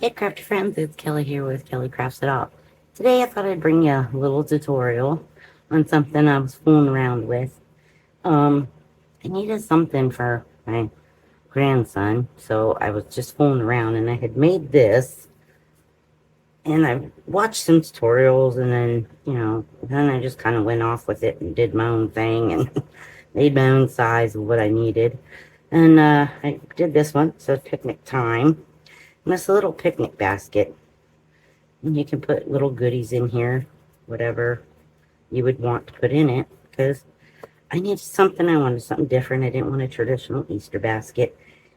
Hey craft friends, it's Kelly here with Kelly Crafts It All. Today I thought I'd bring you a little tutorial on something I was fooling around with. I needed something for my grandson, so I was just fooling around and I had made this and I watched some tutorials and then I just kind of went off with it and did my own thing and made my own size of what I needed. And I did this one, so picnic time. And this little picnic basket. And you can put little goodies in here, whatever you would want to put in it, because I wanted something different. I didn't want a traditional Easter basket.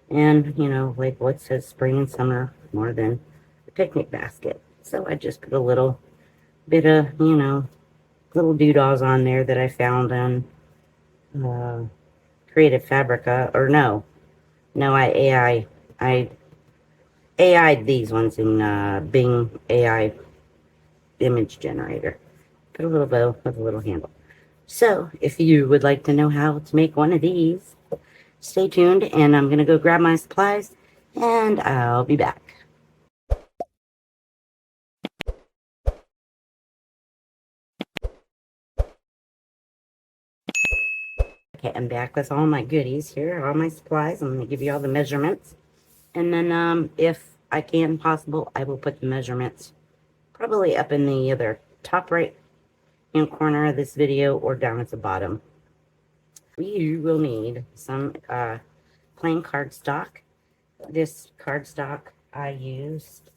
And, like what says spring and summer more than a picnic basket. So I just put a little bit of, little doodahs on there that I found on uh, Creative Fabrica, or no, I AI'd these ones in Bing AI image generator. Put a little bow with a little handle. So, if you would like to know how to make one of these, stay tuned and I'm going to go grab my supplies and I'll be back. Okay, I'm back with all my goodies here, all my supplies. I'm going to give you all the measurements. And then, if I can possible, I will put the measurements probably up in the either top right hand corner of this video or down at the bottom. You will need some plain cardstock. This cardstock I used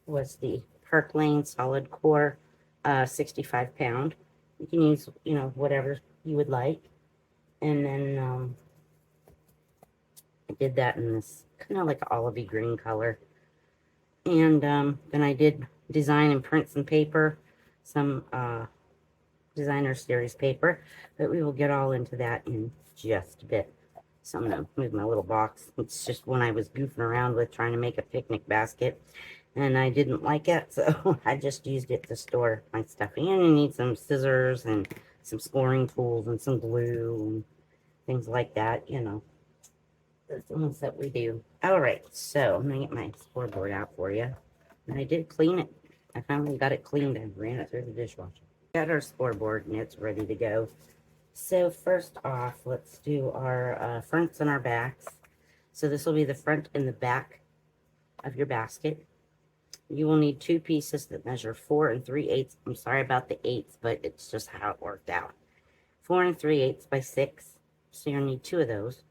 was the Park Lane Solid Core 65 pound. You can use, whatever you would like. And then I did that in this kind of like olivey green color. And then I did design and print some paper, some designer series paper, but we will get all into that in just a bit. So I'm going to move my little box. It's just when I was goofing around with trying to make a picnic basket and I didn't like it, so I just used it to store my stuff in. You need some scissors and some scoring tools and some glue and things like that, the things that we do. All right, so I'm going to get my scoreboard out for you. And I did clean it. I finally got it cleaned and ran it through the dishwasher. Got our scoreboard and it's ready to go. So first off, let's do our fronts and our backs. So this will be the front and the back of your basket. You will need two pieces that measure 4 3/8. I'm sorry about the eighths, but it's just how it worked out. 4 3/8 by 6. So you'll need two of those.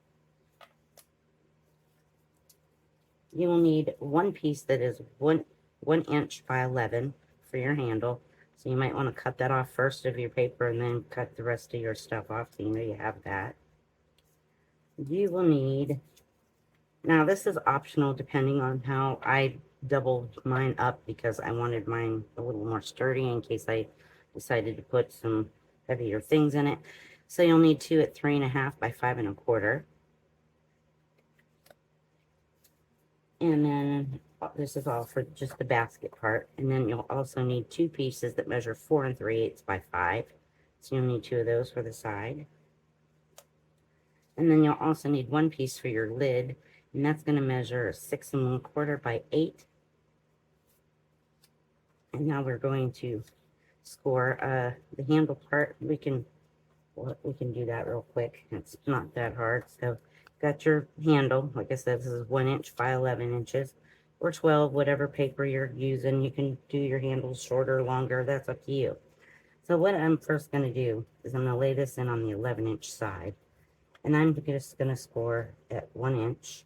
You will need one piece that is 1 inch by 11 for your handle. So you might want to cut that off first of your paper and then cut the rest of your stuff off so you know you have that. You will need, now this is optional depending on how I doubled mine up because I wanted mine a little more sturdy in case I decided to put some heavier things in it. So you'll need 2 at 3.5 by 5 1/4. And then this is all for just the basket part. And then you'll also need two pieces that measure 4 3/8 by 5. So you'll need two of those for the side. And then you'll also need one piece for your lid. And that's going to measure 6 1/4 by 8. And now we're going to score the handle part. We can do that real quick. It's not that hard. So got your handle. Like I said, this is 1 inch by 11 inches or 12, whatever paper you're using. You can do your handles shorter, longer. That's up to you. So what I'm first going to do is I'm going to lay this in on the 11-inch side. And I'm just going to score at 1 inch.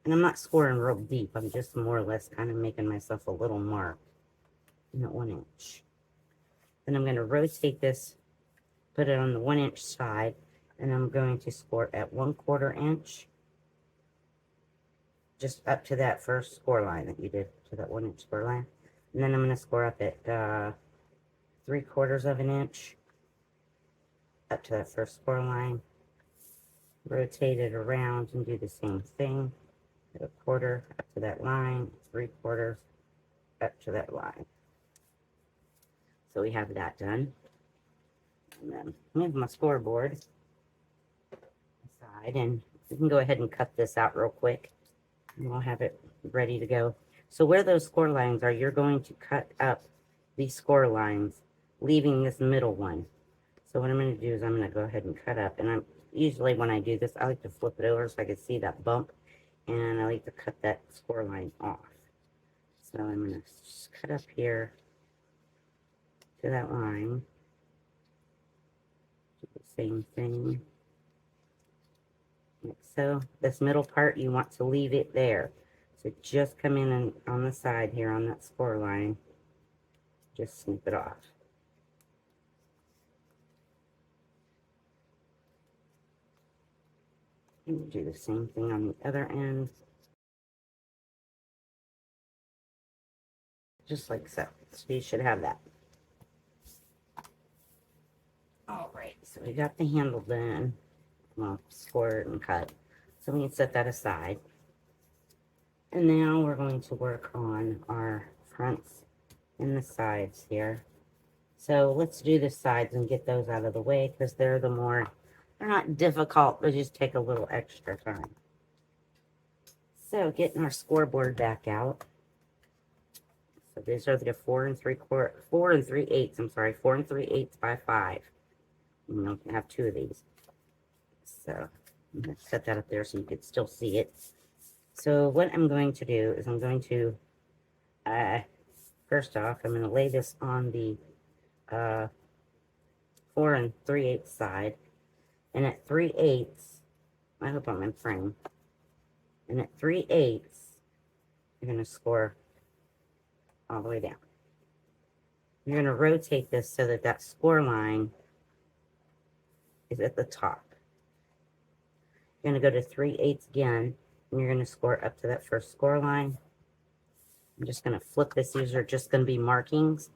And I'm not scoring real deep. I'm just more or less kind of making myself a little mark at 1 inch. Then I'm going to rotate this, put it on the 1 inch side, and I'm going to score at 1/4 inch, just up to that first score line that you did, to that 1 inch score line. And then I'm going to score up at 3/4 of an inch, up to that first score line. Rotate it around and do the same thing. At 1/4 up to that line, 3/4 up to that line. So we have that done. And then move my scoreboard aside, and we can go ahead and cut this out real quick. And I'll have it ready to go. So where those score lines are, you're going to cut up these score lines, leaving this middle one. So what I'm going to do is I'm going to go ahead and cut up. And I'm usually when I do this, I like to flip it over so I can see that bump. And I like to cut that score line off. So I'm going to just cut up here to that line. Do the same thing. Like so. This middle part, you want to leave it there. So just come in and on the side here on that score line. Just snip it off. And do the same thing on the other end. Just like so. So you should have that. Alright, so we got the handle done. Well, scored and cut. So we can set that aside. And now we're going to work on our fronts and the sides here. So let's do the sides and get those out of the way because they're not difficult, they just take a little extra time. So getting our scoreboard back out. So these are the 4 3/8, I'm sorry, 4 3/8 by 5. You know, I have 2 of these. So I'm going to set that up there so you can still see it. So what I'm going to do is I'm going to, first off, I'm going to lay this on the 4 3/8 side. And at 3/8, I hope I'm in frame. And at 3/8, you're going to score all the way down. You're going to rotate this so that that score line is at the top. You're going to go to 3/8 again, and you're going to score up to that first score line. I'm just going to flip this. These are just going to be markings.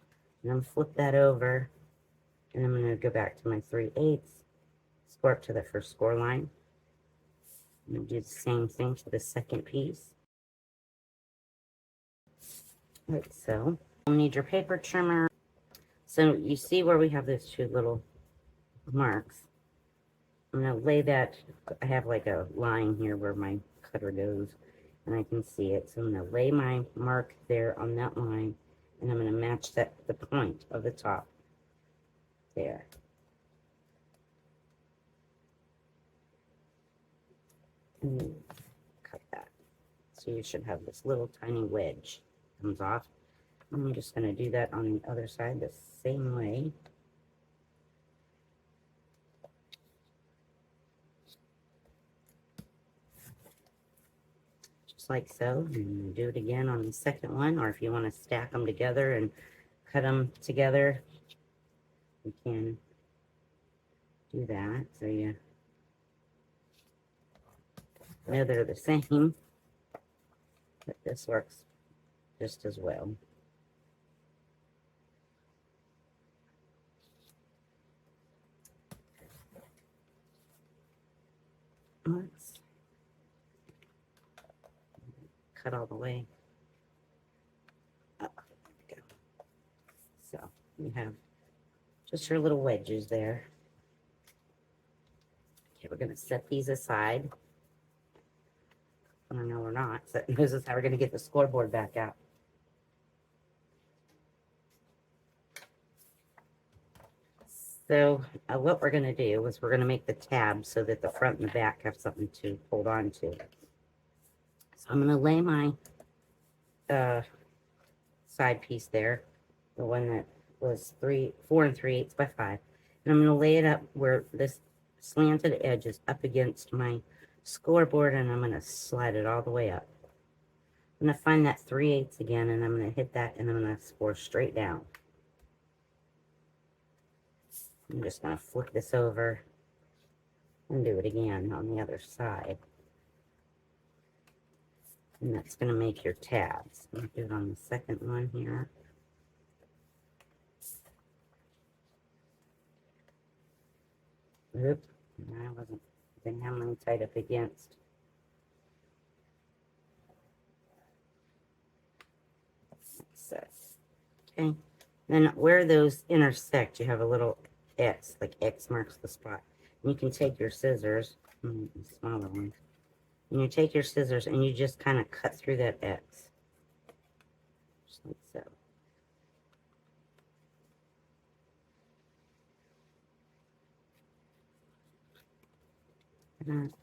And I'm flip that over, and I'm going to go back to my 3/8, score up to the first score line. I'm going to do the same thing for the second piece. Like so. You'll need your paper trimmer. So you see where we have those 2 little marks. I'm going to lay that, I have like a line here where my cutter goes, and I can see it. So I'm going to lay my mark there on that line, and I'm going to match that the point of the top there. And cut that. So you should have this little tiny wedge comes off. I'm just going to do that on the other side the same way. Just like so. And do it again on the second one, or if you want to stack them together and cut them together, you can do that. So you know they're the same, but this works just as well. Let's cut all the way up. There we go. So you have just your little wedges there. Okay, we're going to set these aside. Oh, no, we're not. So this is how we're going to get the scoreboard back out. So what we're going to do is we're going to make the tab so that the front and the back have something to hold on to. So I'm going to lay my side piece there, the one that was 4 3/8 by 5. And I'm going to lay it up where this slanted edge is up against my scoreboard, and I'm going to slide it all the way up. I'm going to find that 3/8 again, and I'm going to hit that, and I'm going to score straight down. I'm just going to flip this over and do it again on the other side. And that's going to make your tabs. I'm going to do it on the second one here. Oop, didn't have mine tied up against. So, okay. Then where those intersect, you have a little X marks the spot. And you can take your scissors, smaller ones, And you take your scissors and you just kind of cut through that X. Just like so. And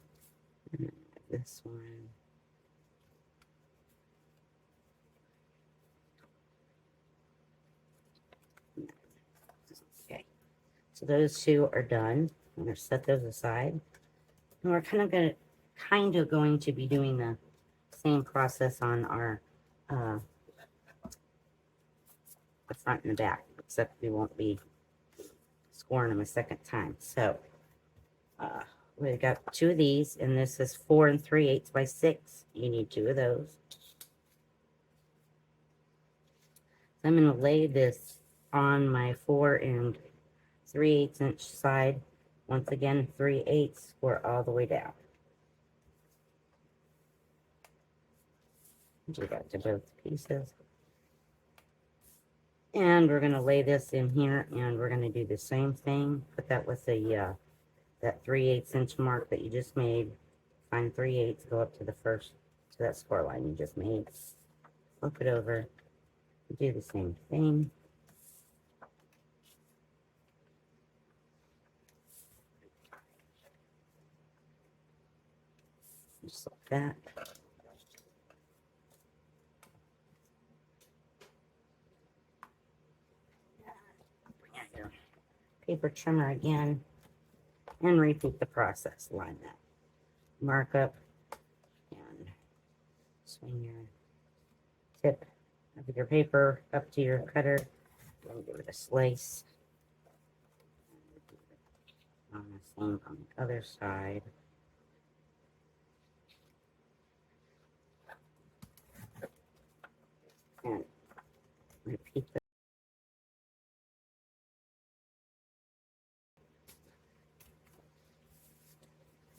this one. Okay. So those two are done. I'm going to set those aside. And we're kind of going to be doing the same process on our the front and the back, except we won't be scoring them a second time. So we've got two of these, and this is 4 3/8 by 6. You need two of those. So I'm going to lay this on my 4 3/8 inch side. Once again, 3/8 score all the way down. Do that to both pieces. And we're going to lay this in here, and we're going to do the same thing. Put that with the that 3/8 inch mark that you just made. Find 3/8, go up to the first, to that score line you just made. Flip it over. Do the same thing. Just like that. Bring out your paper trimmer again and repeat the process. Line that mark up and swing your tip of your paper up to your cutter and give it a slice. On the same on the other side. And repeat the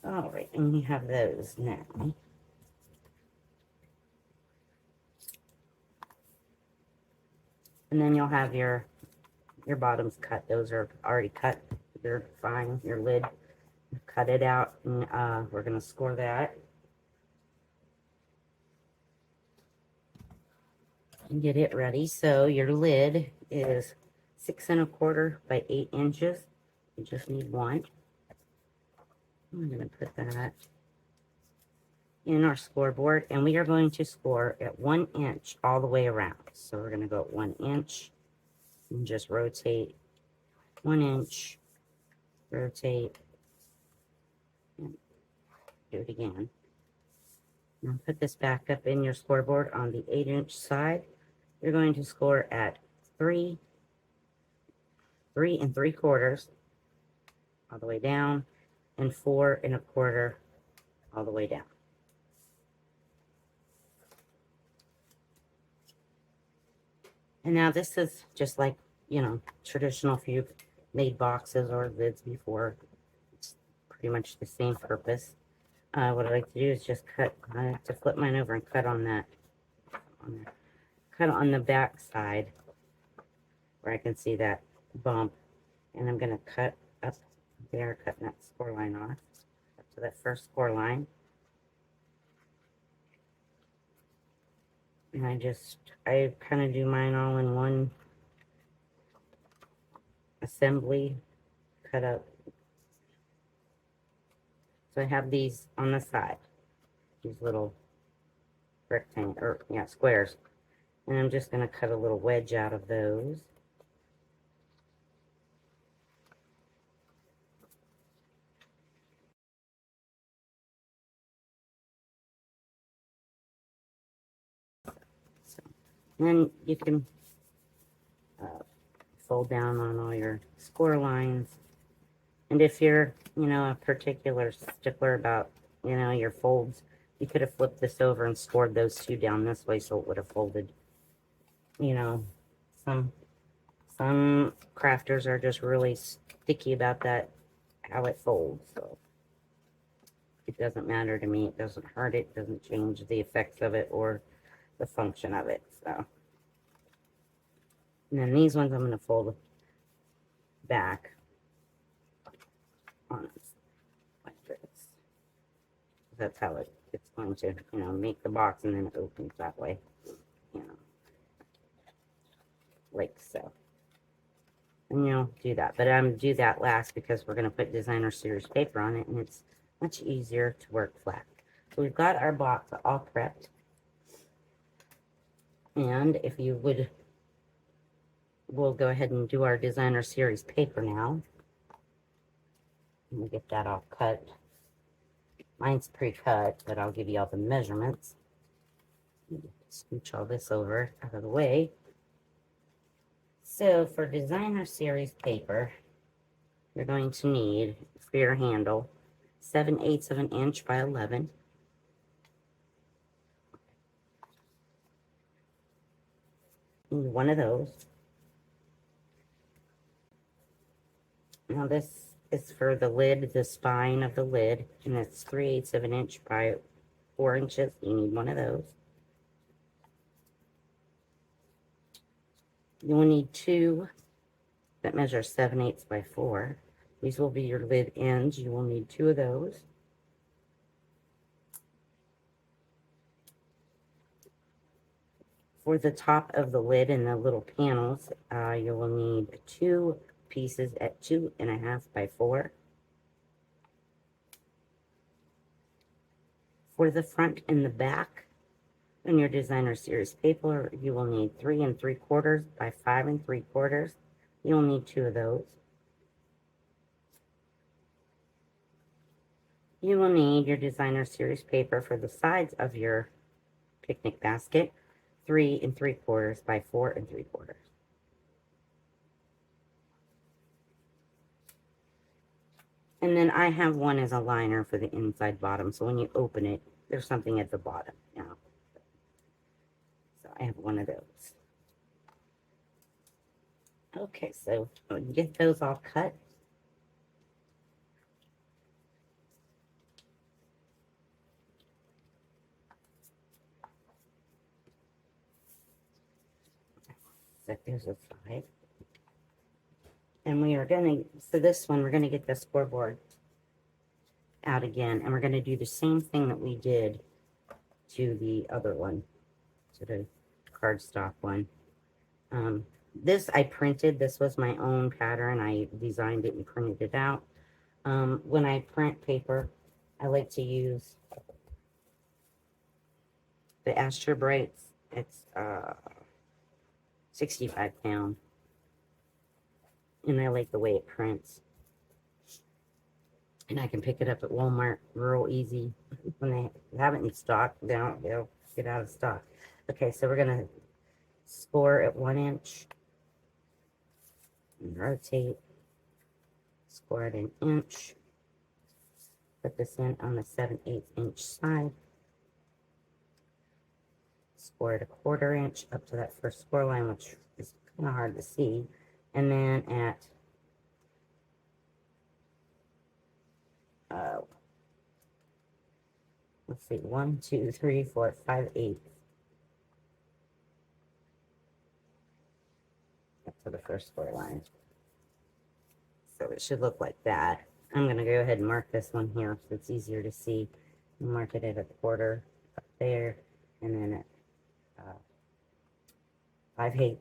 all right, and you have those now. And then you'll have your bottoms cut. Those are already cut. They're fine. Your lid, cut it out, and we're gonna score that and get it ready. So your lid is 6 1/4 by 8 inches. You just need one. I'm gonna put that in our scoreboard, and we are going to score at 1 inch all the way around. So we're gonna go at 1 inch and just rotate 1 inch, rotate, and do it again. Now put this back up in your scoreboard on the 8 inch side. You're going to score at 3 3 3/4 all the way down, and 4 1/4 all the way down. And now this is just like, you know, traditional, if you've made boxes or lids before, it's pretty much the same purpose. What I like to do is just cut. I have to flip mine over and cut on that, cut on the back side where I can see that bump, and I'm going to cut up there, cutting that score line off up to that first score line. And I kind of do mine all in one assembly, cut up. So I have these on the side, these little rectangle, or yeah, squares. And I'm just going to cut a little wedge out of those. So, then you can fold down on all your score lines. And if you're, you know, a particular stickler about, you know, your folds, you could have flipped this over and scored those two down this way so it would have folded. You know, some crafters are just really sticky about that, how it folds. So it doesn't matter to me. It doesn't hurt it. Doesn't change the effects of it or the function of it. So, and then these ones I'm going to fold back on like this. That's how it's going to, make the box and then it opens that way, like so. And do that. But I'm do that last because we're going to put designer series paper on it and it's much easier to work flat. So we've got our box all prepped. And if you would, we'll go ahead and do our designer series paper now. Let me get that all cut. Mine's pre-cut, but I'll give you all the measurements. Scooch all this over out of the way. So for designer series paper, you're going to need, for your handle, 7/8 of an inch by 11. Need one of those. Now this is for the lid, the spine of the lid, and it's 3/8 of an inch by 4 inches. You need one of those. You will need two that measure 7/8 by 4. These will be your lid ends. You will need two of those. For the top of the lid and the little panels, you will need two pieces at 2.5 by 4. For the front and the back, on your designer series paper, you will need 3 3/4 by 5 3/4. You'll need two of those. You will need your designer series paper for the sides of your picnic basket, 3 3/4 by 4 3/4. And then I have one as a liner for the inside bottom, so when you open it, there's something at the bottom now. So I have one of those. Okay, so get those all cut. Set those aside. And we are going to, so this one, we're going to get the scoreboard out again. And we're going to do the same thing that we did to the other one, to the cardstock one. This I printed. This was my own pattern. I designed it and printed it out. When I print paper, I like to use the Astra Brights. It's 65 pound. And I like the way it prints. And I can pick it up at Walmart real easy. When they have it in stock, they'll get out of stock. Okay, so we're going to score at 1 inch. And rotate. Score at 1 inch. Put this in on the 7/8 inch side. Score at 1/4 inch up to that first score line, which is kind of hard to see. And then at let's see, 1, 2, 3, 4, 5, 8. Up to the first score line. So it should look like that. I'm going to go ahead and mark this one here so it's easier to see. Mark it at 1/4 up there, and then at 5/8.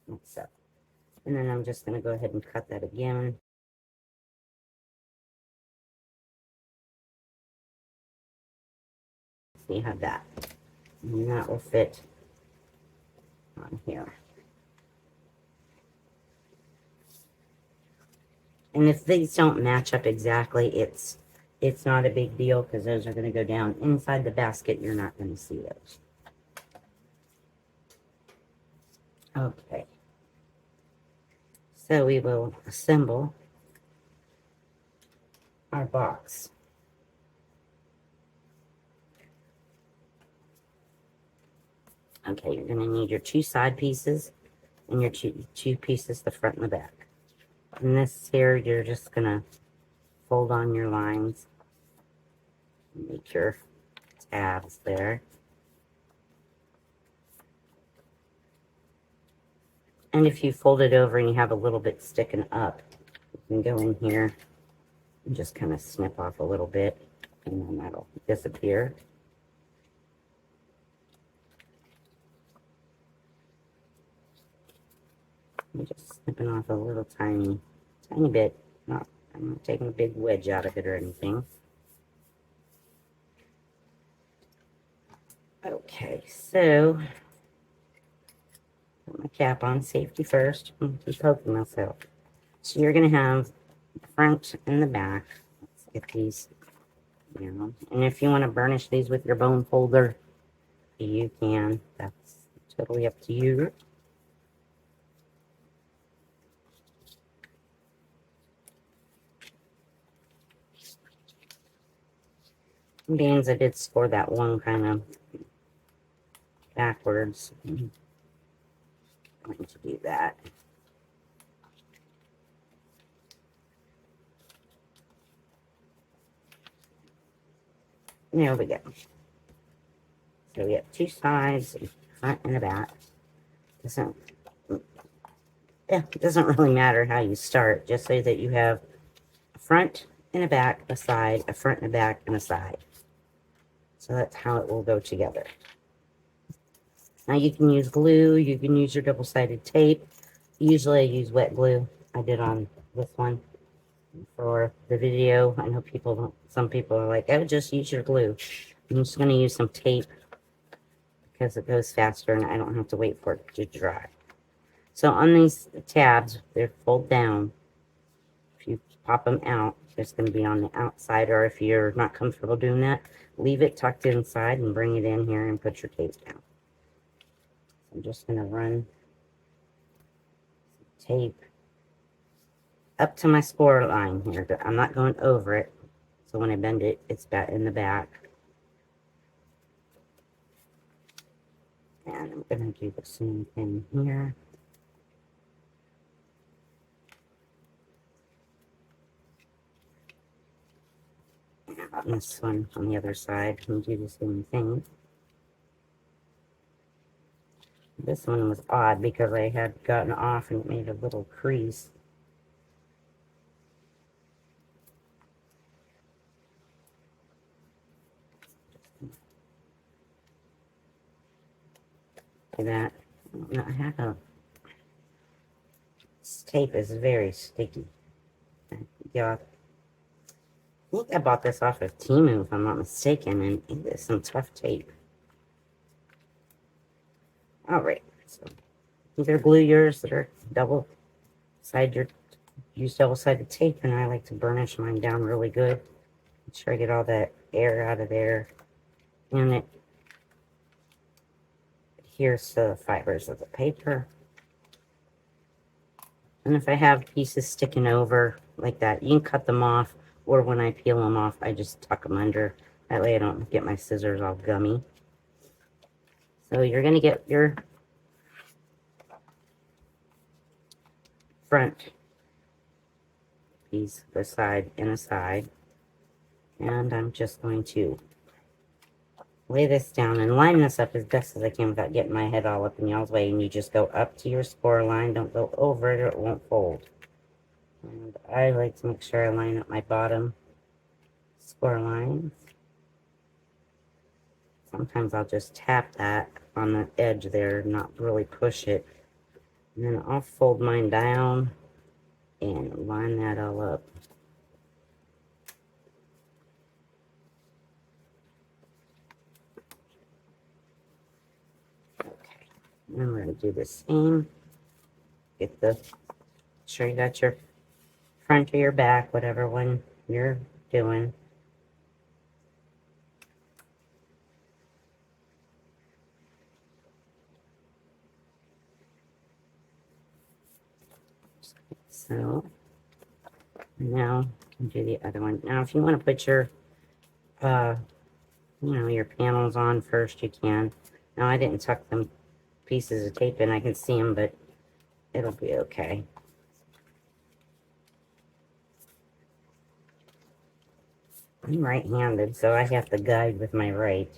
Like so. And then I'm just going to go ahead and cut that again. So you have that. And that will fit on here. And if these don't match up exactly, it's not a big deal because those are going to go down inside the basket. You're not going to see those. Okay. So we will assemble our box. Okay, you're going to need your two side pieces and your two pieces, the front and the back. And this here, you're just going to fold on your lines. Make your tabs there. And if you fold it over and you have a little bit sticking up, you can go in here And just kind of snip off a little bit, and then that'll disappear. I'm just snipping off a little tiny bit. I'm not taking a big wedge out of it or anything. Okay, so put my cap on, safety first. Keep poking myself. So you're gonna have the front and the back. Let's get these, you know. And if you want to burnish these with your bone folder, you can. That's totally up to you. Beans, I did score that one kind of backwards. I'm going to do that. There we go. So we have two sides, front and a back. It doesn't really matter how you start, just so that you have a front and a back, a side, a front and a back, and a side. So that's how it will go together. Now you can use glue, you can use your double-sided tape. Usually I use wet glue. I did on this one for the video. I know people don't, some people are like, oh, just use your glue. I'm just going to use some tape because it goes faster and I don't have to wait for it to dry. So on these tabs, they fold down. If you pop them out, it's going to be on the outside, or if you're not comfortable doing that, leave it tucked inside and bring it in here and put your tape down. I'm just going to run tape up to my score line here. But I'm not going over it, so when I bend it, it's back in the back. And I'm going to do the same thing here. And on this one, on the other side, I'm going to do the same thing. This one was odd because I had gotten off and it made a little crease. Like that. I have a... This tape is very sticky. Yeah, I think I bought this off of Temu, if I'm not mistaken, and it is some tough tape. Alright, so either glue yours that are use double-sided tape, and I like to burnish mine down really good. Make sure I get all that air out of there, and it adheres to the fibers of the paper. And if I have pieces sticking over like that, you can cut them off, or when I peel them off, I just tuck them under. That way I don't get my scissors all gummy. So you're going to get your front piece, the side and a side. And I'm just going to lay this down and line this up as best as I can without getting my head all up in y'all's way. And you just go up to your score line. Don't go over it or it won't fold. And I like to make sure I line up my bottom score lines. Sometimes I'll just tap that on the edge there, not really push it. And then I'll fold mine down and line that all up. Okay, and we're going to do the same. Get the, sure you got your front or your back, whatever one you're doing. So now you can do the other one. Now if you want to put your you know, your panels on first, you can. Now I didn't tuck them pieces of tape in, I can see them, but it'll be okay. I'm right-handed, so I have to guide with my right.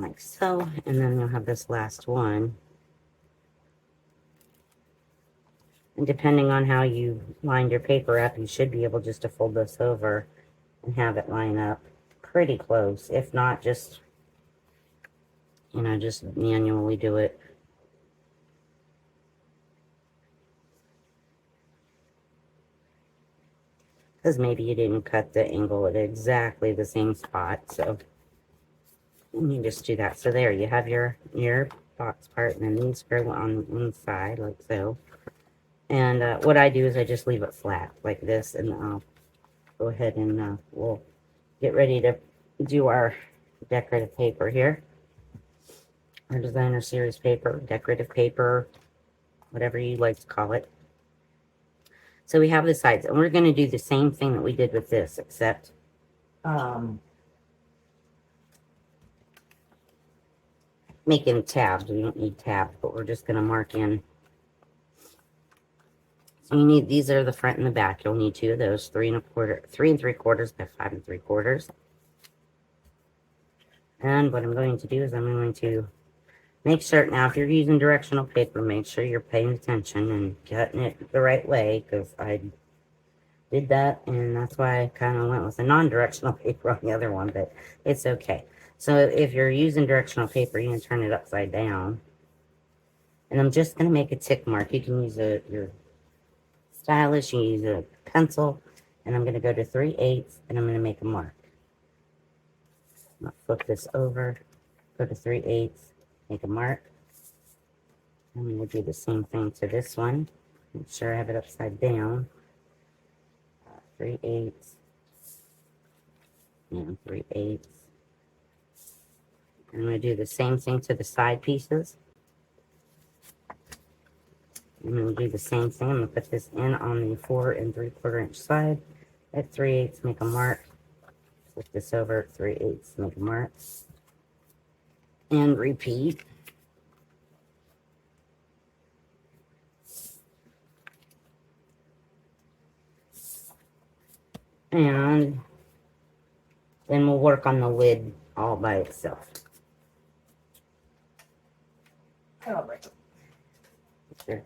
like so, and then you'll have this last one. And depending on how you lined your paper up, you should be able just to fold this over and have it line up pretty close. If not, just, you know, just manually do it. Because maybe you didn't cut the angle at exactly the same spot, so you just do that. So there, you have your box part, and then these go on the inside, like so. And what I do is I just leave it flat, like this, and I'll go ahead and we'll get ready to do our decorative paper here. Our designer series paper, decorative paper, whatever you like to call it. So we have the sides, and we're going to do the same thing that we did with this, except making tabs. We don't need tabs, but we're just going to mark in. So you need, these are the front and the back. You'll need 2 of those, 3 3/3 by 5 3/4. And what I'm going to do is I'm going to make certain, now if you're using directional paper, make sure you're paying attention and cutting it the right way, because I did that, and that's why I kind of went with a non-directional paper on the other one, but it's okay. So if you're using directional paper, you can turn it upside down. And I'm just going to make a tick mark. You can use your stylus, you can use a pencil, and I'm going to go to 3/8, and I'm going to make a mark. I'm going to flip this over, go to 3/8, make a mark. I'm going to do the same thing to this one. Make sure I have it upside down. 3/8 and 3/8. I'm going to do the same thing to the side pieces. I'm going to do the same thing. I'm going to put this in on the 4 3/4 inch side. At 3/8, make a mark. Flip this over at 3/8, make a mark. And repeat. And then we'll work on the lid all by itself. All right. Sure.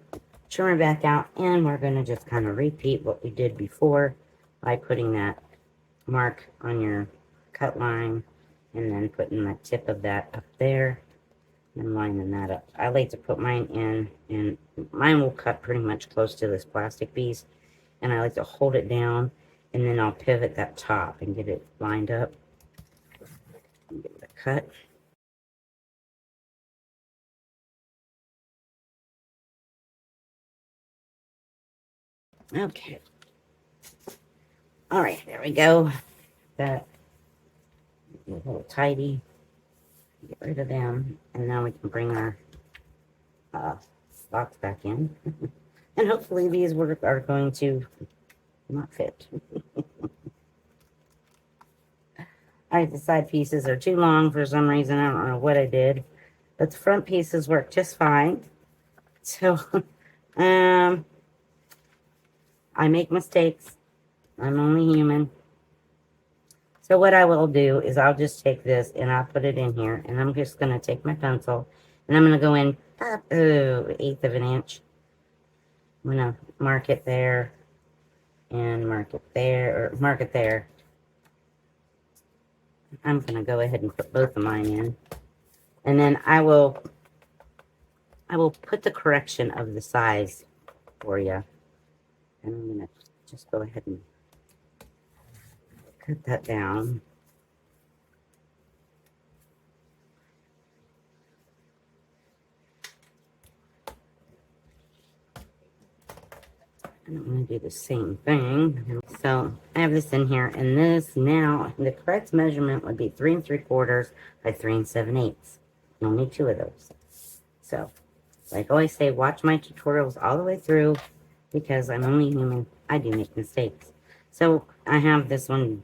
Trim it back out, and we're going to just kind of repeat what we did before by putting that mark on your cut line and then putting the tip of that up there and lining that up. I like to put mine in, and mine will cut pretty much close to this plastic piece, and I like to hold it down, and then I'll pivot that top and get it lined up and give it a cut. Okay. All right, there we go. That a little tidy. Get rid of them, and now we can bring our box back in. And hopefully these are going to not fit. Alright, the side pieces are too long for some reason. I don't know what I did. But the front pieces work just fine. So, I make mistakes. I'm only human. So what I will do is I'll just take this and I'll put it in here. And I'm just going to take my pencil. And I'm going to go in up, 1/8 of an inch. I'm going to mark it there. And mark it there. Or mark it there. I'm going to go ahead and put both of mine in. And then I will put the correction of the size for you. And I'm going to just go ahead and cut that down. And I'm going to do the same thing. So I have this in here, and this now, the correct measurement would be 3 3/4 by 3 7/8. You'll need 2 of those. So, like I always say, watch my tutorials all the way through, because I'm only human. I do make mistakes. So I have this one,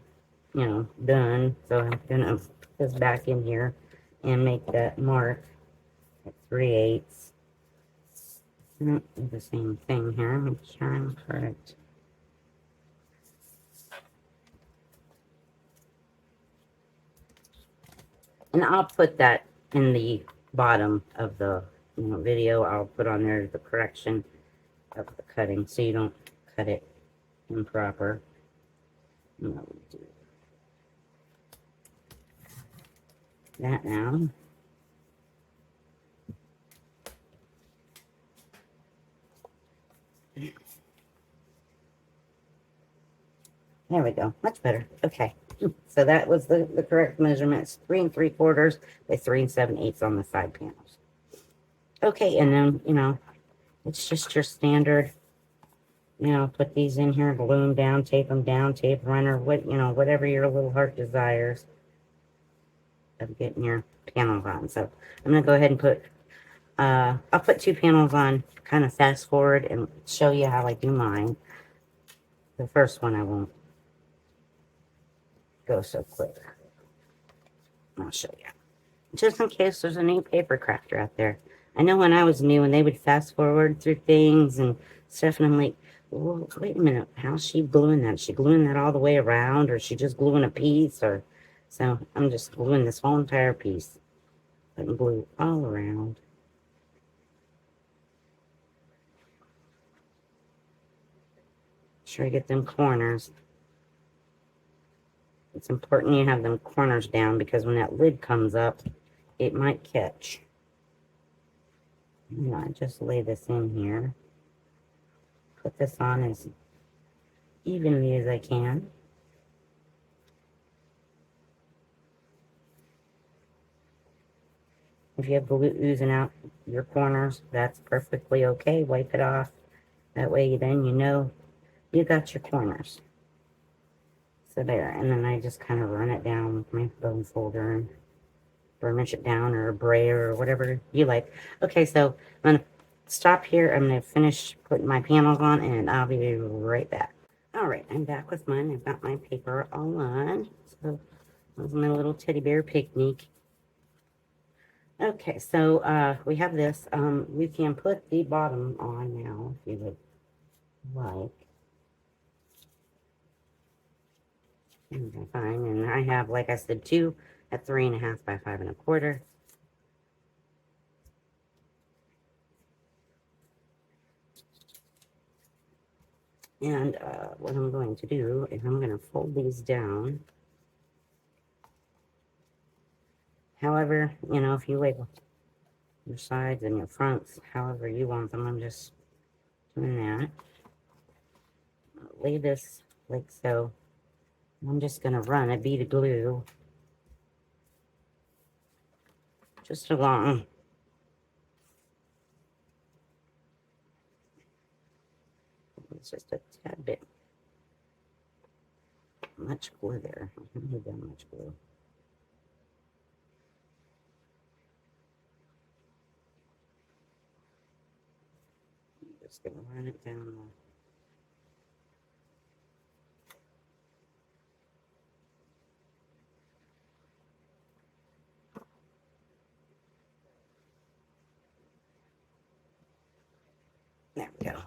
you know, done. So I'm going to put this back in here and make that mark at 3/8. Do the same thing here. Make sure I'm correct. And I'll put that in the bottom of the video, I'll put on there the correction of the cutting so you don't cut it improper. No, do that now. There we go. Much better. Okay. So that was the correct measurements. 3 3/4 by 3 7/8 on the side panels. Okay, and then, it's just your standard, put these in here, glue them down, tape runner, whatever your little heart desires of getting your panels on. So I'm going to go ahead and put, I'll put 2 panels on, kind of fast forward and show you how I do mine. The first one I won't go so quick. I'll show you. Just in case there's a new paper crafter out there. I know when I was new and they would fast forward through things and stuff, and I'm like, well, wait a minute, how's she gluing that? Is she gluing that all the way around, or is she just gluing a piece? Or so I'm just gluing this whole entire piece. Putting glue all around. Sure you get them corners. It's important you have them corners down because when that lid comes up, it might catch. And I just lay this in here. Put this on as evenly as I can. If you have glue oozing out your corners, that's perfectly okay. Wipe it off. That way then you got your corners. So there, and then I just kind of run it down with my bone folder and burnish it down, or a brayer, or whatever you like. Okay, so I'm going to stop here. I'm going to finish putting my panels on, and I'll be right back. Alright, I'm back with mine. I've got my paper all on. So that was my little teddy bear picnic. Okay, so we have this. We can put the bottom on now, if you would like. Okay, fine. And I have, like I said, 2 at 3.5 by 5 1/4. And what I'm going to do is I'm going to fold these down. However, if you label your sides and your fronts, however you want them, I'm just doing that. I'll lay this like so. I'm just going to run a bead of glue just along. It's just a tad bit much glue there. I don't need that much glue. I'm just going to run it down the there we go.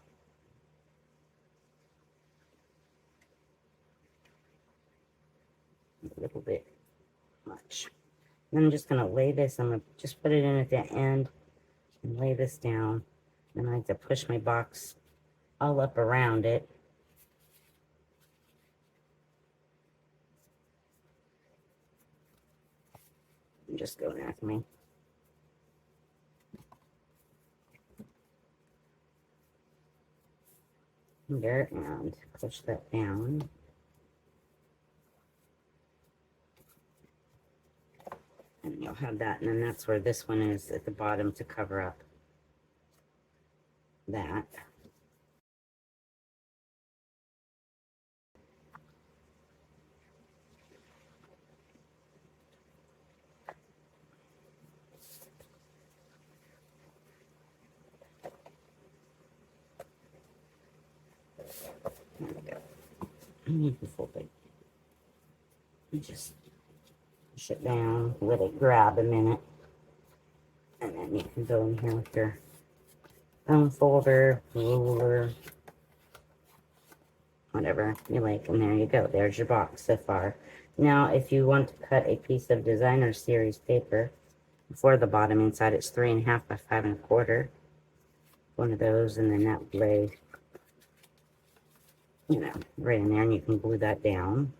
A little bit much. And I'm just going to lay this, I'm going to just put it in at the end and lay this down. Then I have to push my box all up around it. I'm just going after me. There, and push that down. And you'll have that, and then that's where this one is at the bottom to cover up that. There we go. I need to fold it. You just push it down, let it grab a minute, and then you can go in here with your bone folder, ruler, whatever you like, and there you go. There's your box so far. Now, if you want to cut a piece of designer series paper, For the bottom inside, it's 3.5 by 5.25. One of those, and then that would lay, right in there, and you can glue that down.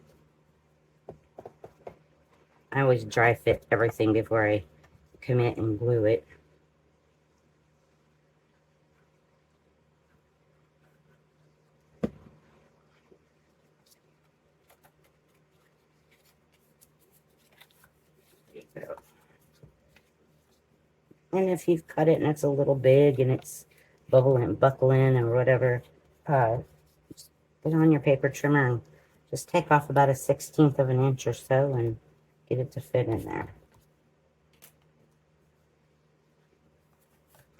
I always dry fit everything before I commit and glue it. And if you've cut it and it's a little big and it's buckling or whatever, just put on your paper trimmer and just take off about 1/16 of an inch or so and get it to fit in there.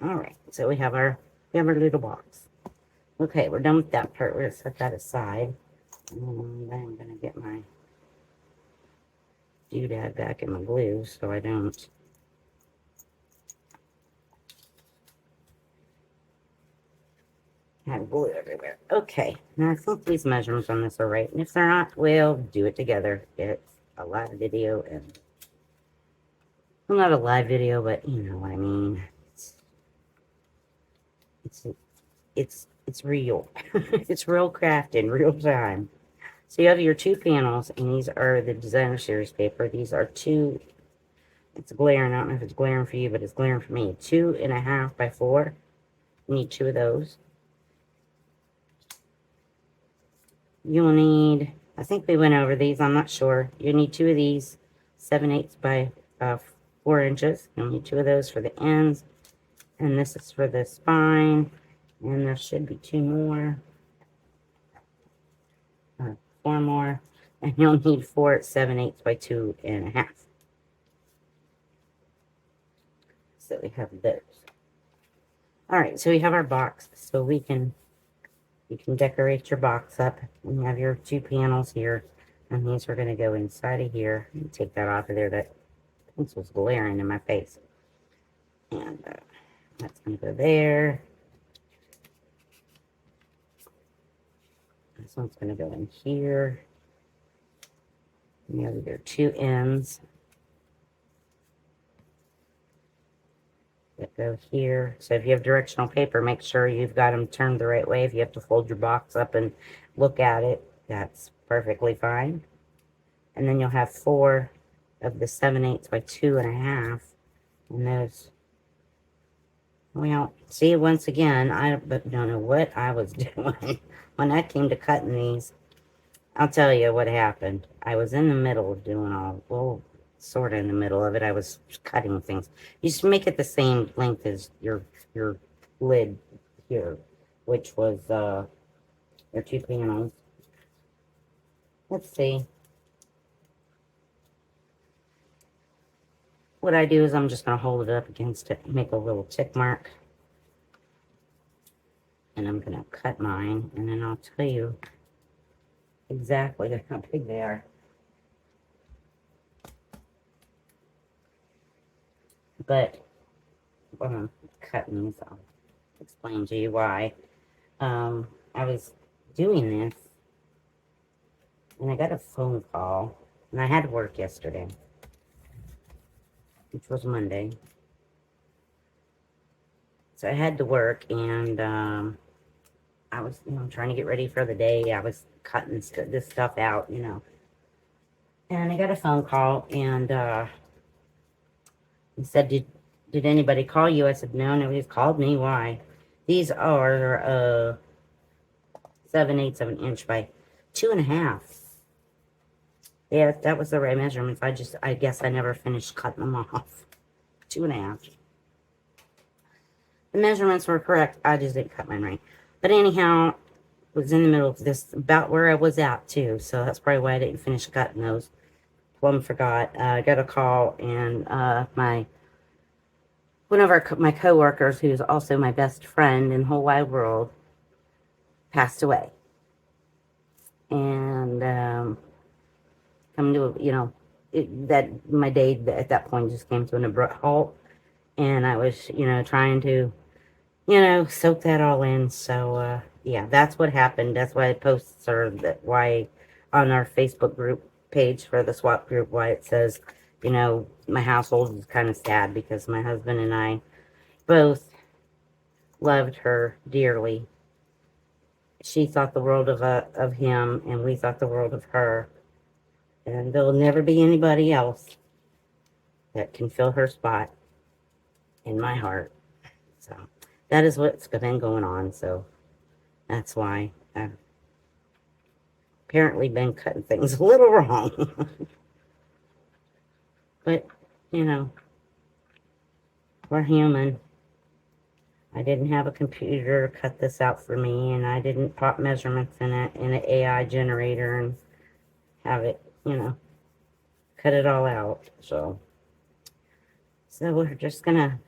All right, so we have our little box. Okay, we're done with that part. We're gonna set that aside. And then I'm gonna get my doodad back in my glue so I don't have glue everywhere. Okay, now I think these measurements on this are right, and if they're not, we'll do it together. It's a live video, and well, not a live video, but you know what I mean. It's real. It's real craft in real time. So you have your 2 panels, and these are the designer series paper. These are 2. It's glaring. I don't know if it's glaring for you, but it's glaring for me. 2.5 by 4. You need 2 of those. You'll need, I think we went over these, I'm not sure. You need 2 of these, 7/8 by 4 inches. You'll need 2 of those for the ends. And this is for the spine. And there should be 2 more. 4 more. And you'll need 4 7/8 by 2.5. So we have those. Alright, so we have our box. So you can decorate your box up, and you have your 2 panels here, and these are going to go inside of here. Let me take that off of there. That pencil's glaring in my face. And that's going to go there. This one's going to go in here. And you have your 2 ends that go here. So if you have directional paper, make sure you've got them turned the right way. If you have to fold your box up and look at it, that's perfectly fine. And then you'll have 4 of the 7/8 by 2.5. And those, well, see, once again, I don't know what I was doing when I came to cutting these. I'll tell you what happened. I was in the middle of doing well, sort of in the middle of it. I was cutting things. You just make it the same length as your lid here, which was your 2 panels. Let's see. What I do is I'm just going to hold it up against it and make a little tick mark. And I'm going to cut mine, and then I'll tell you exactly how big they are. But when I'm cutting these, I'll explain to you why. I was doing this, and I got a phone call, and I had to work yesterday, which was Monday. So I had to work, and I was, trying to get ready for the day. I was cutting this stuff out, And I got a phone call, and he said, did anybody call you? I said, no, nobody's called me. Why? These are 7/8 of an inch by 2.5. Yeah, that was the right measurements. I guess I never finished cutting them off. 2.5. The measurements were correct. I just didn't cut mine right. But anyhow, was in the middle of this, about where I was at too. So that's probably why I didn't finish cutting those. Plum forgot. I got a call, and one of my coworkers, who's also my best friend in the whole wide world, passed away. And come to my day at that point just came to an abrupt halt, and I was trying to soak that all in. So yeah, that's what happened. That's why I posted why on our Facebook group page for the swap group, why it says You know, my household is kind of sad because my husband and I both loved her dearly. She thought the world of him, and we thought the world of her. And there'll never be anybody else that can fill her spot in my heart. So that is what's been going on. So that's why I've apparently been cutting things a little wrong. But, you know, we're human. I didn't have a computer to cut this out for me, and I didn't pop measurements in it in an AI generator and have it, you know, cut it all out. So we're just gonna,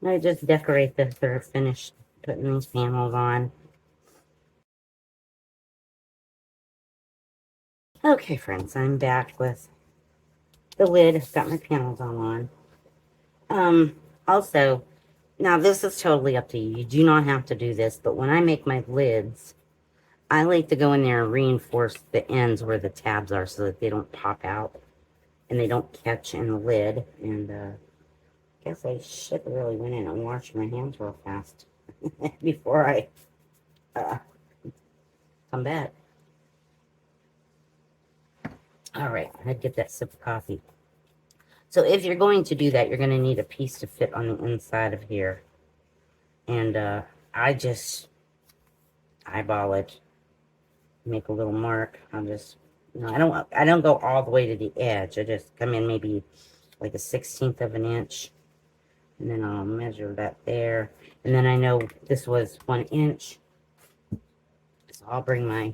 I just decorate this or finish putting these panels on. Okay, friends, I'm back with the lid. I've got my panels all on. Also, now this is totally up to you. You do not have to do this, but when I make my lids, I like to go in there and reinforce the ends where the tabs are so that they don't pop out and they don't catch in the lid. And I guess I should have really went in and washed my hands real fast before I come back. All right, I'd get that sip of coffee. So if you're going to do that, you're going to need a piece to fit on the inside of here. And I just eyeball it, make a little mark. I'll just, you know, I don't go all the way to the edge. I just come in maybe like a 1/16 of an inch. And then I'll measure that there. And then I know this was 1 inch. So I'll bring my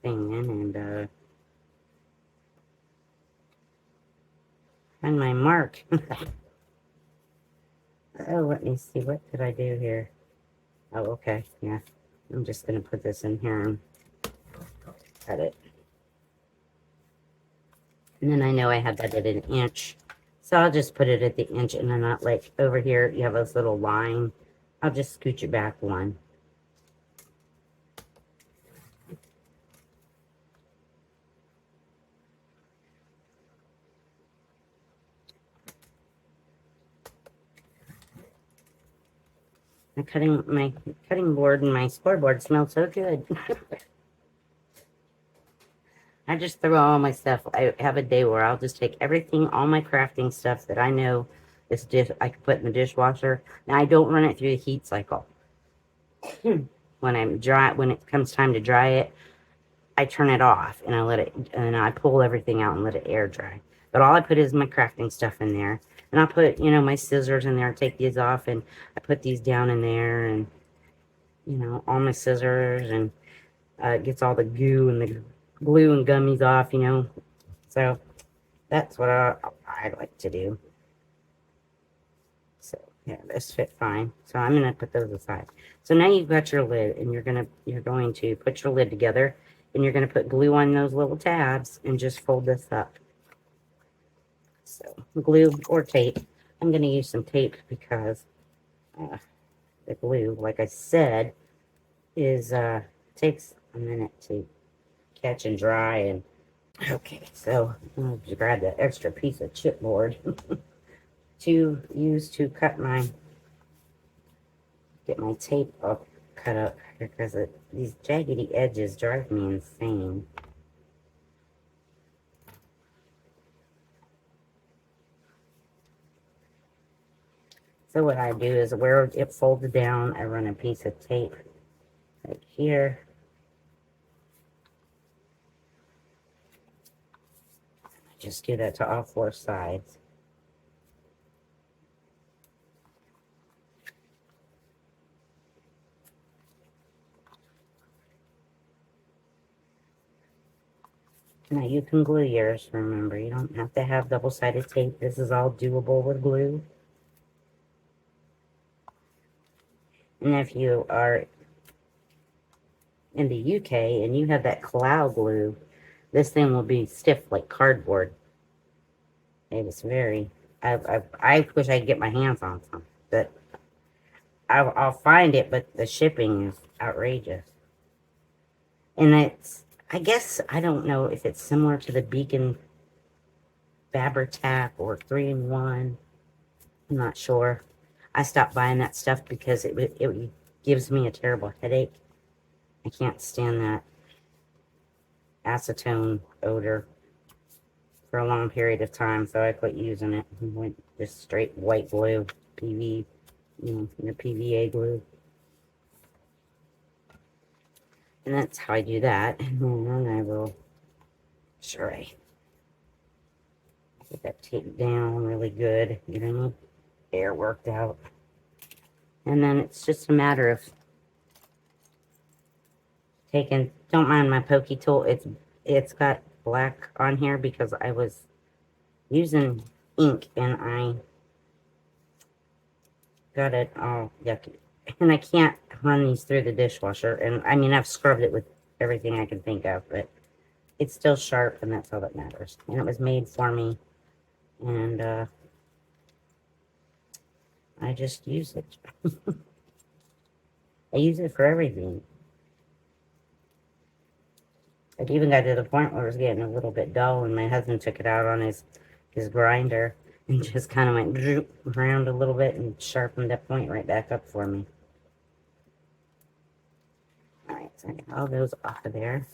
thing in and find my mark. Oh, let me see. What did I do here? Oh, okay. Yeah. I'm just going to put this in here and cut it. And then I know I had that at 1 inch. So I'll just put it at the inch, and then not like over here, you have this little line. I'll just scooch it back 1. My cutting board and my scoreboard smell so good. I just throw all my stuff. I have a day where I'll just take everything, all my crafting stuff that I know is I could put in the dishwasher. Now I don't run it through the heat cycle. When it comes time to dry it, I turn it off and I let it, and I pull everything out and let it air dry. But all I put is my crafting stuff in there. And I'll put, you know, my scissors in there, take these off, and I put these down in there, and, you know, all my scissors, and it gets all the goo and the glue and gummies off, you know. So that's what I like to do. So yeah, this fit fine. So I'm gonna put those aside. So now you've got your lid, and you're going to put your lid together, and you're going to put glue on those little tabs and just fold this up. So glue or tape. I'm going to use some tape because the glue, like I said, is takes a minute to catch and dry. And okay, so I'll just grab that extra piece of chipboard to use to get my tape up, cut up, because these jaggedy edges drive me insane. So what I do is where it folds down, I run a piece of tape right here. I just do that to all 4 sides. Now you can glue yours, remember, you don't have to have double-sided tape. This is all doable with glue. And if you are in the UK and you have that cloud glue, this thing will be stiff like cardboard. It is very, I wish I could get my hands on some, but I'll find it, but the shipping is outrageous. And it's, I guess, I don't know if it's similar to the Beacon Fabri-Tac or 3-in-1. I'm not sure. I stopped buying that stuff because it gives me a terrible headache. I can't stand that acetone odor for a long period of time, so I quit using it and went just straight white glue, the PVA glue. And that's how I do that. And then I will get that tape down really good, get any air worked out. And then it's just a matter of taking, don't mind my pokey tool, it's got black on here because I was using ink and I got it all yucky. And I can't run these through the dishwasher. And I mean, I've scrubbed it with everything I can think of, but it's still sharp, and that's all that matters. And it was made for me, and I just use it. I use it for everything. It even got to the point where it was getting a little bit dull, and my husband took it out on his grinder and just kind of went droop around a little bit and sharpened that point right back up for me. Alright, so I get all those off of there.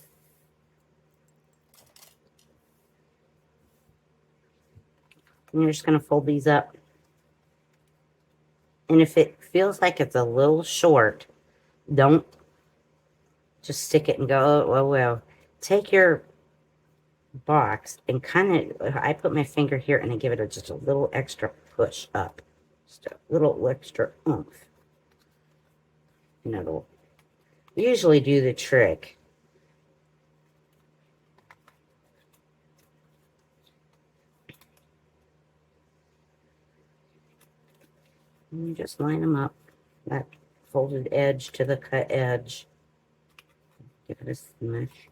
And you're just going to fold these up. And if it feels like it's a little short, don't just stick it and go, oh, well. Take your box and kind of, I put my finger here and I give it just a little extra push up. Just a little extra oomph. And it'll usually do the trick. And you just line them up. That folded edge to the cut edge. Give it a smash.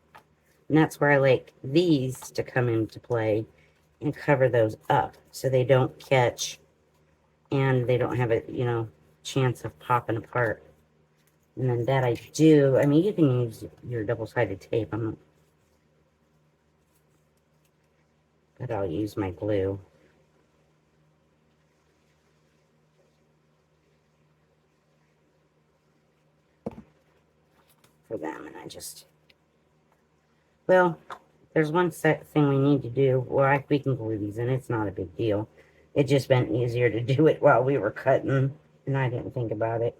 And that's where I like these to come into play and cover those up so they don't catch and they don't have a, chance of popping apart. And then that I do, I mean, you can use your double-sided tape, but I'll use my glue. For them, and I just, well, there's one thing we need to do. Well, we can glue these in. It's not a big deal. It just been easier to do it while we were cutting, and I didn't think about it.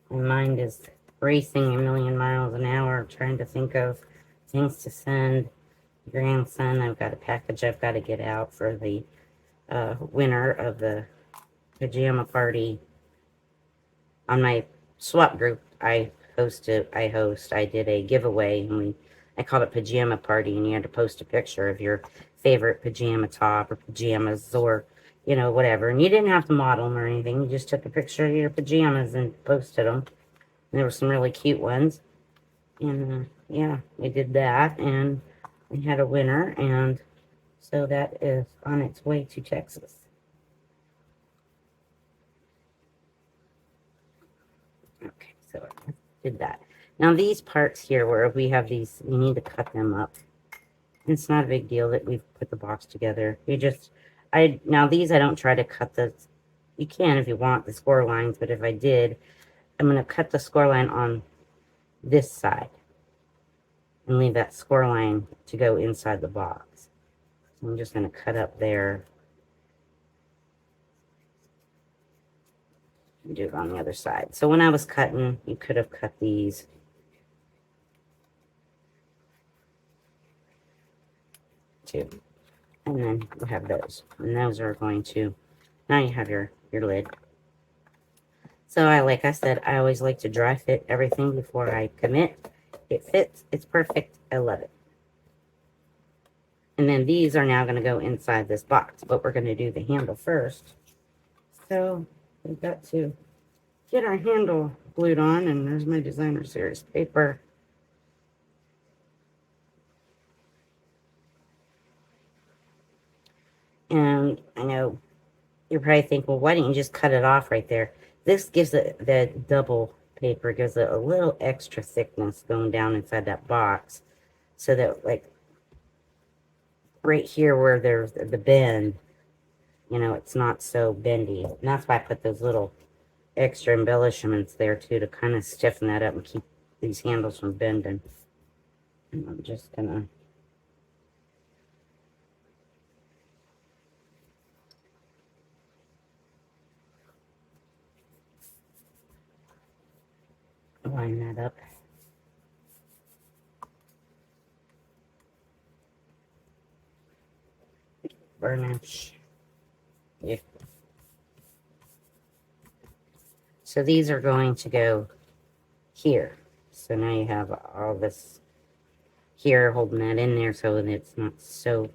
My mind is racing a million miles an hour, trying to think of things to send grandson. I've got a package I've got to get out for the winner of the pajama party. On my swap group I did a giveaway, and I called it pajama party, and you had to post a picture of your favorite pajama top or pajamas or whatever, and you didn't have to model them or anything. You just took a picture of your pajamas and posted them. And there were some really cute ones, and yeah, we did that, and we had a winner, and so that is on its way to Texas. Okay, so I did that. Now these parts here where we have these, we need to cut them up. It's not a big deal that we've put the box together. Now these I don't try to cut you can if you want the score lines, but if I did, I'm going to cut the score line on this side and leave that score line to go inside the box. I'm just going to cut up there and do it on the other side. So when I was cutting, you could have cut these. Too. And then you have those. And those are going to, now you have your lid. So like I said, I always like to dry fit everything before I commit. It fits. It's perfect. I love it. And then these are now going to go inside this box, but we're going to do the handle first. So we've got to get our handle glued on, and there's my designer series paper. And I know you're probably thinking, well, why didn't you just cut it off right there? This gives it the double paper gives it a little extra thickness going down inside that box, so that like right here where there's the bend, you know, it's not so bendy. And that's why I put those little extra embellishments there too, to kind of stiffen that up and keep these handles from bending. And I'm just gonna line that up. Burnish. Yeah. So these are going to go here. So now you have all this here holding that in there so that it's not so,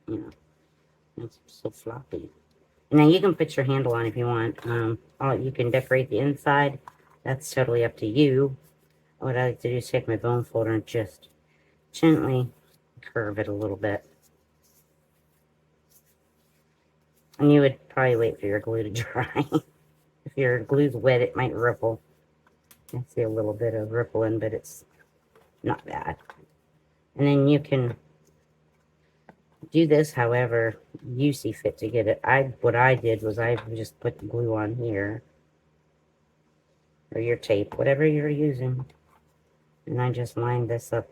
you know, it's so floppy. Now you can put your handle on if you want. You can decorate the inside. That's totally up to you. What I like to do is take my bone folder and just gently curve it a little bit. And you would probably wait for your glue to dry. If your glue's wet, it might ripple. I see a little bit of rippling, but it's not bad. And then you can do this however you see fit to get it. What I did was I just put the glue on here, or your tape, whatever you're using, and I just lined this up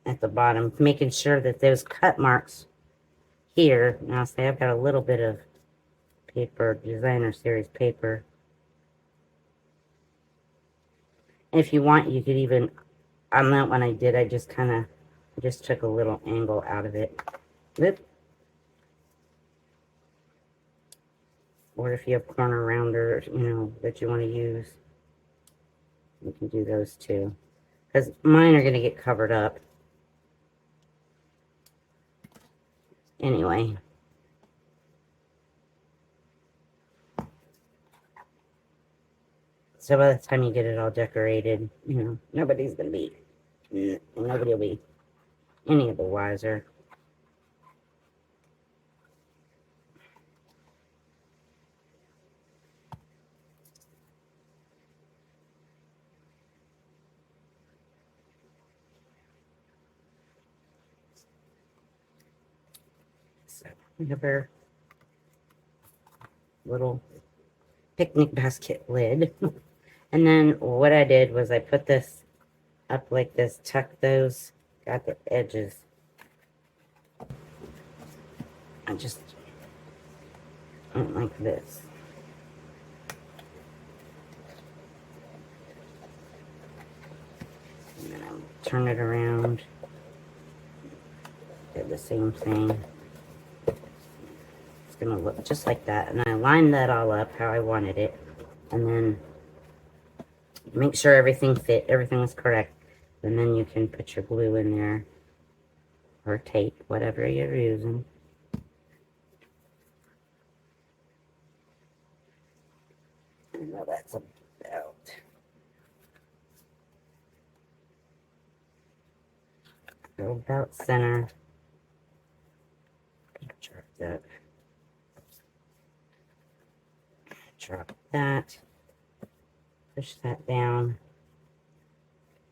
at the bottom, making sure that those cut marks here. Now, say I've got a little bit of paper, designer series paper. If you want, you could even, on that one I did, I just kind of just took a little angle out of it. Whoop. Or if you have corner rounders, you know, that you want to use, you can do those too. Because mine are going to get covered up. Anyway. So by the time you get it all decorated, you know, nobody will be any of the wiser. So we have our little picnic basket lid. And then what I did was I put this up like this, tuck those, got the edges. I just went like this. And then I turn it around. Did the same thing. It's gonna look just like that. And I lined that all up how I wanted it. And then make sure everything fit, everything was correct. And then you can put your glue in there. Or tape, whatever you're using. I know that's about center. Drop that. Push that down.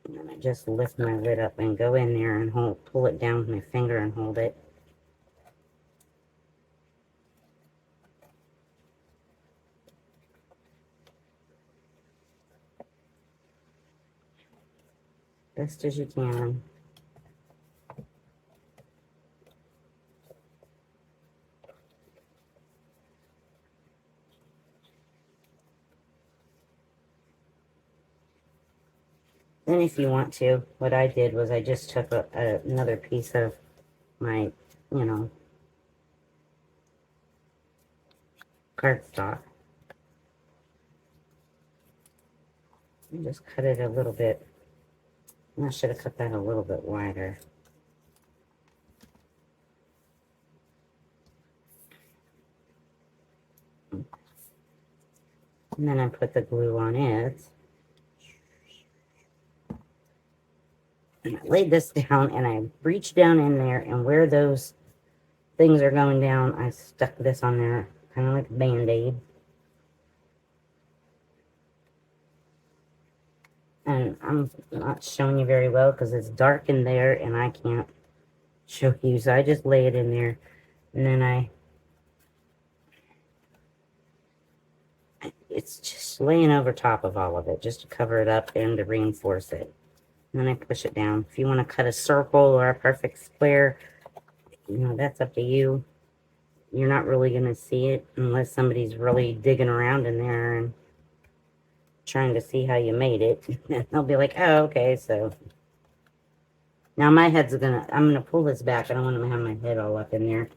And then I just lift my lid up and go in there and pull it down with my finger and hold it. Best as you can. Then if you want to, what I did was I just took another piece of my, you know, cardstock. And just cut it a little bit. And I should have cut that a little bit wider. And then I put the glue on it. And I laid this down and I reached down in there, and where those things are going down, I stuck this on there, kind of like a Band-Aid. And I'm not showing you very well because it's dark in there and I can't show you. So I just lay it in there. And then it's just laying over top of all of it just to cover it up and to reinforce it. And then I push it down. If you want to cut a circle or a perfect square, you know, that's up to you. You're not really going to see it unless somebody's really digging around in there and trying to see how you made it. And they'll be like, oh, okay, so. Now my head's I'm going to pull this back. I don't want to have my head all up in there.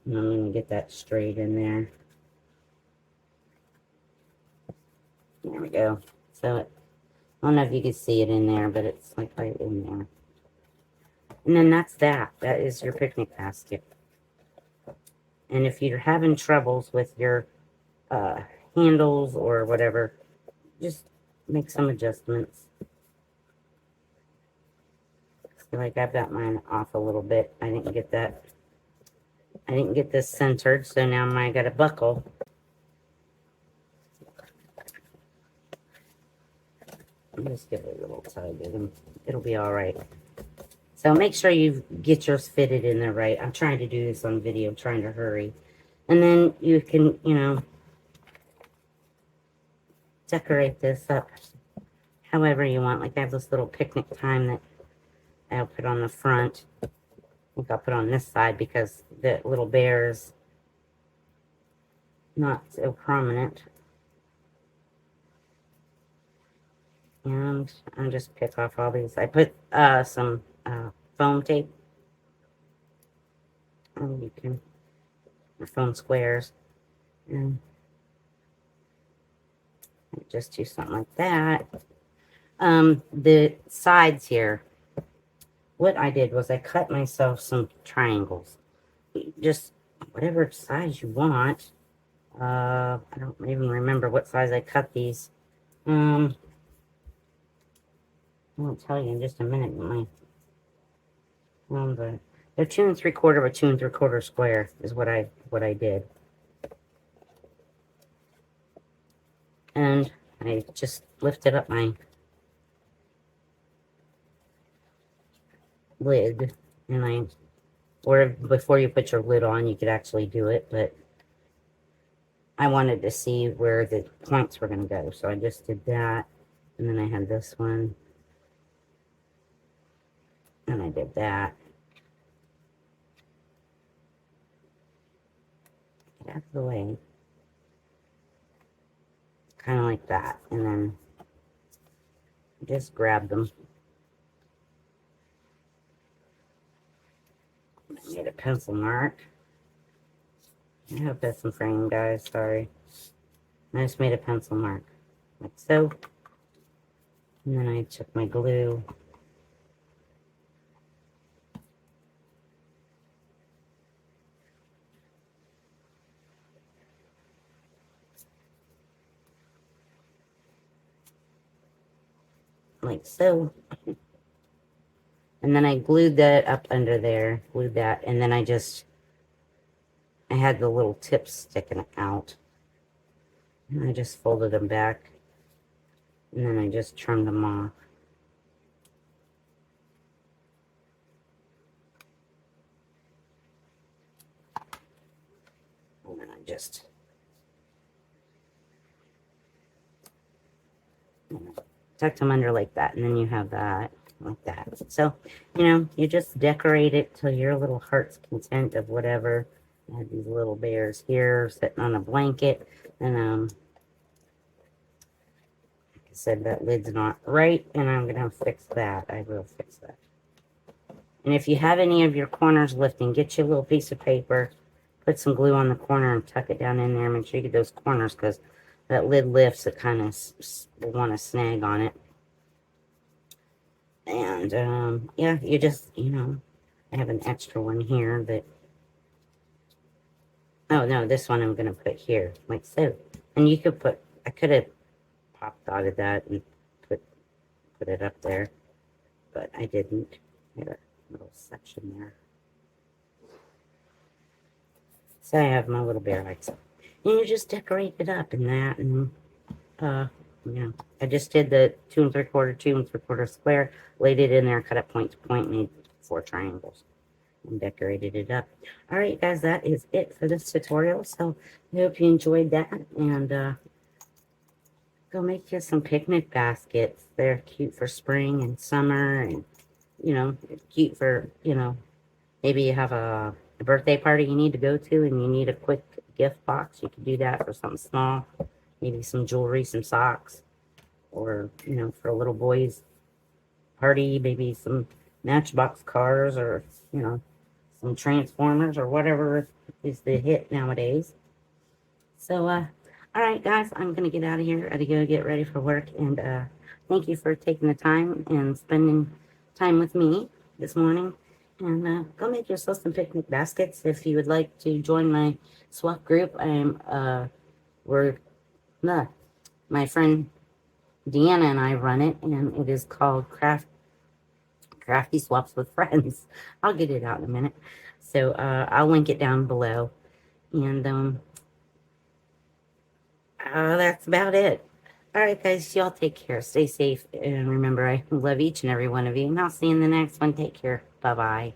And I'm going to get that straight in there. There we go. So, I don't know if you can see it in there, but it's like right in there. And then that's that. That is your picnic basket. And if you're having troubles with your handles or whatever, just make some adjustments. I feel like I've got mine off a little bit. I didn't get that. I didn't get this centered, so now I got a buckle. Just give it a little tug and it'll be all right. So make sure you get yours fitted in there right. I'm trying to do this on video, I'm trying to hurry. And then you can, you know, decorate this up however you want. Like I have this little picnic time that I'll put on the front. I think I'll put on this side because the little bear's not so prominent. And I'll just pick off all these. I put some foam tape. And you can, foam squares. And just do something like that. The sides here, what I did was I cut myself some triangles. Just whatever size you want. I don't even remember what size I cut these. I'll tell you in just a minute. But they're 2 3/4 by 2 3/4 square is what I did. And I just lifted up my lid, and or before you put your lid on, you could actually do it, but I wanted to see where the points were going to go, so I just did that, and then I had this one. And I did that. Get out of the way. Kind of like that. And then just grab them. I made a pencil mark. I hope that's in frame, guys. Sorry. I just made a pencil mark. Like so. And then I took my glue. Like so. And then I glued that up under there, glued that, and then I had the little tips sticking out. And I just folded them back, and then I just trimmed them off. And then I just tucked them under like that, and then you have that like that. So, you know, you just decorate it till your little heart's content of whatever. I have these little bears here sitting on a blanket, and like I said, that lid's not right, and I'm gonna fix that. I will fix that. And if you have any of your corners lifting, get you a little piece of paper, put some glue on the corner, and tuck it down in there. Make sure you get those corners, because that lid lifts, it kind of will want to snag on it. And, yeah, you just, you know, I have an extra one here that, oh, no, this one I'm going to put here, like so. And you could put, I could have popped out of that and put it up there, but I didn't. I had a little section there. So I have my little bear like so. And you just decorate it up in that, and Yeah, I just did the 2 3/4, 2 3/4 square, laid it in there, cut it point to point, made 4 triangles, and decorated it up. All right, guys, that is it for this tutorial. So I hope you enjoyed that, and go make you some picnic baskets. They're cute for spring and summer, and cute for maybe you have a birthday party you need to go to, and you need a quick gift box. You can do that for something small, maybe some jewelry, some socks, or for a little boy's party, maybe some Matchbox cars, or some Transformers, or whatever is the hit nowadays. So all right, guys, I'm gonna get out of here. I gotta go get ready for work, and thank you for taking the time and spending time with me this morning. And go make yourself some picnic baskets. If you would like to join my swap group, we're my friend Deanna and I run it, and it is called Crafty Swaps with Friends. I'll get it out in a minute. So I'll link it down below. And that's about it. All right, guys, y'all take care. Stay safe. And remember, I love each and every one of you. And I'll see you in the next one. Take care. Bye-bye.